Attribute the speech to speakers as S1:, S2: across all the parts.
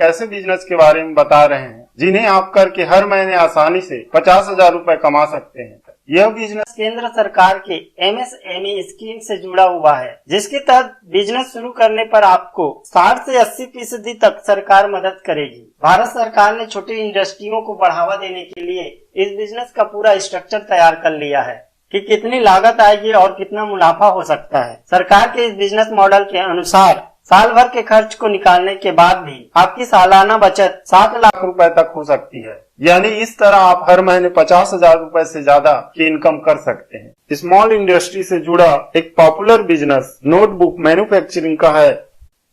S1: ऐसे बिजनेस के बारे में बता रहे हैं जिन्हें आप करके हर महीने आसानी से 50,000 रुपए कमा सकते हैं। यह बिजनेस
S2: केंद्र सरकार के MSME स्कीम से जुड़ा हुआ है, जिसके तहत बिजनेस शुरू करने पर आपको 60 से 80% तक सरकार मदद करेगी। भारत सरकार ने छोटी इंडस्ट्रियों को बढ़ावा देने के लिए इस बिजनेस का पूरा स्ट्रक्चर तैयार कर लिया है कि कितनी लागत आएगी और कितना मुनाफा हो सकता है। सरकार के इस बिजनेस मॉडल के अनुसार साल भर के खर्च को निकालने के बाद भी आपकी सालाना बचत 7 लाख रुपए तक हो सकती है। यानी इस तरह आप हर महीने 50,000 रुपए से ज्यादा की इनकम कर सकते हैं। स्मॉल इंडस्ट्री से जुड़ा एक पॉपुलर बिजनेस नोटबुक मैन्युफैक्चरिंग का है।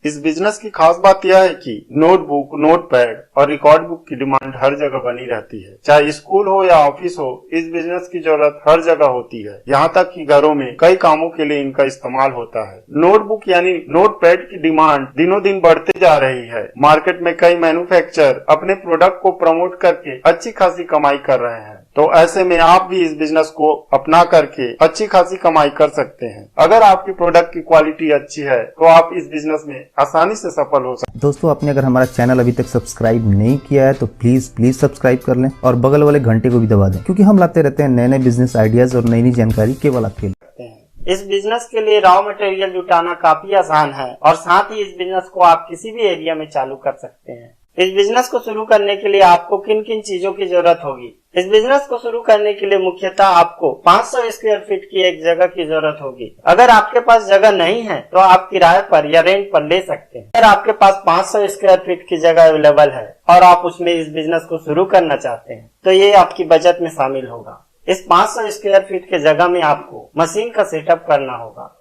S2: इस बिजनेस की खास बात यह है कि नोटबुक, नोटपैड और रिकॉर्ड बुक की डिमांड हर जगह बनी रहती है। चाहे स्कूल हो या ऑफिस हो, इस बिजनेस की जरूरत हर जगह होती है। यहाँ तक कि घरों में कई कामों के लिए इनका इस्तेमाल होता है। नोटबुक यानी नोटपैड की डिमांड दिनों दिन बढ़ते जा रही है। मार्केट में कई मैन्युफैक्चरर अपने प्रोडक्ट को प्रमोट करके अच्छी खासी कमाई कर रहे हैं। तो ऐसे में आप भी इस बिजनेस को अपना करके अच्छी खासी कमाई कर सकते हैं। अगर आपकी प्रोडक्ट की क्वालिटी अच्छी है तो आप इस बिजनेस में आसानी से सफल हो सकते हैं।
S3: दोस्तों, आपने अगर हमारा चैनल अभी तक सब्सक्राइब नहीं किया है तो प्लीज सब्सक्राइब कर लें और बगल वाले घंटे को भी दबा दें, क्योंकि हम लाते रहते हैं नए नए बिजनेस आइडियाज और नई नई जानकारी केवल आपके लिए।
S2: इस बिजनेस के लिए रॉ मटेरियल जुटाना काफी आसान है और साथ ही इस बिजनेस को आप किसी भी एरिया में चालू कर सकते हैं। इस बिजनेस को शुरू करने के लिए आपको किन किन चीजों की जरूरत होगी? इस बिजनेस को शुरू करने के लिए मुख्यतः आपको 500 स्क्वायर फीट की एक जगह की जरूरत होगी। अगर आपके पास जगह नहीं है तो आप किराए पर या रेंट पर ले सकते हैं। अगर आपके पास 500 स्क्वायर फीट की जगह अवेलेबल है और आप उसमें इस बिजनेस को शुरू करना चाहते हैं तो ये आपकी बजट में शामिल होगा। इस 500 स्क्वायर फीट की जगह में आपको मशीन का सेटअप करना होगा।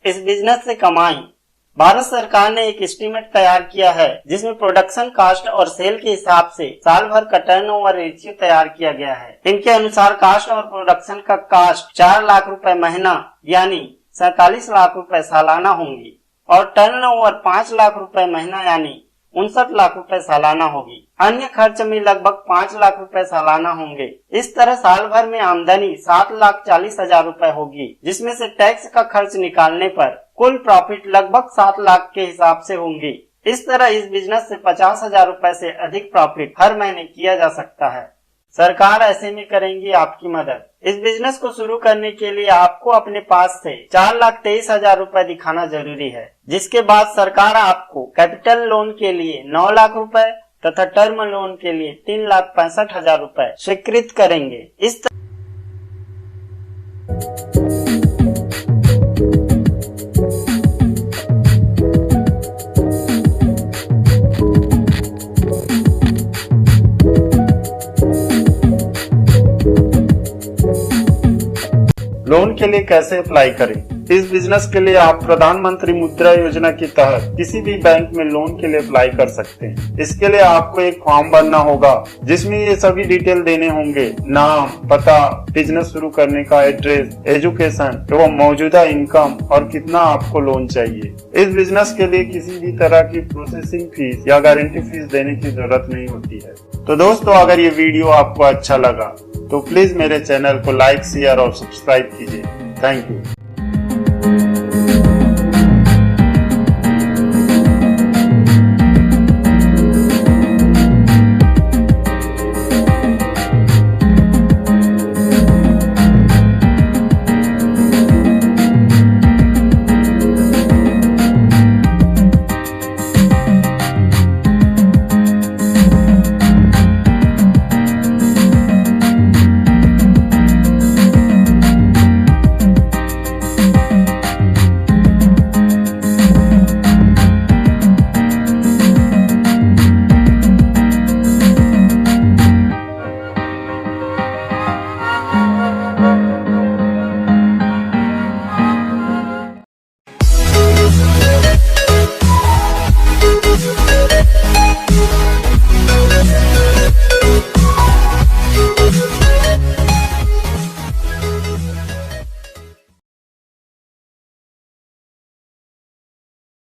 S2: इस बिजनेस से कमाई भारत सरकार ने एक एस्टीमेट तैयार किया है, जिसमें प्रोडक्शन कास्ट और सेल के हिसाब से साल भर का टर्नओवर रेशियो तैयार किया गया है। इनके अनुसार कास्ट और प्रोडक्शन का कास्ट 4 लाख रुपए महीना यानी 47 लाख रुपए सालाना होंगी और टर्नओवर 5 लाख रुपए महीना यानी 59 लाख रुपए सालाना होगी। अन्य खर्च में लगभग 5 लाख रुपए सालाना होंगे। इस तरह साल भर में आमदनी 7,40,000 रुपए होगी, जिसमें से टैक्स का खर्च निकालने पर कुल प्रॉफिट लगभग 7 लाख के हिसाब से होंगी। इस तरह इस बिजनेस से 50,000 रुपए से अधिक प्रॉफिट हर महीने किया जा सकता है। सरकार ऐसे में करेंगी आपकी मदद। इस बिजनेस को शुरू करने के लिए आपको अपने पास से 4,23,000 रुपए दिखाना जरूरी है, जिसके बाद सरकार आपको कैपिटल लोन के लिए 9 लाख रुपए तथा टर्म लोन के लिए 3,65,000 रुपए स्वीकृत करेंगे। इस
S1: लोन के लिए कैसे अप्लाई करें? इस बिजनेस के लिए आप प्रधानमंत्री मुद्रा योजना के तहत किसी भी बैंक में लोन के लिए अप्लाई कर सकते हैं। इसके लिए आपको एक फॉर्म भरना होगा, जिसमें ये सभी डिटेल देने होंगे: नाम, पता, बिजनेस शुरू करने का एड्रेस, एजुकेशन एवं मौजूदा इनकम और कितना आपको लोन चाहिए। इस बिजनेस के लिए किसी भी तरह की प्रोसेसिंग फीस या गारंटी फीस देने की जरूरत नहीं होती है। तो दोस्तों, अगर ये वीडियो आपको अच्छा लगा तो प्लीज मेरे चैनल को लाइक, शेयर और सब्सक्राइब कीजिए। Thank you.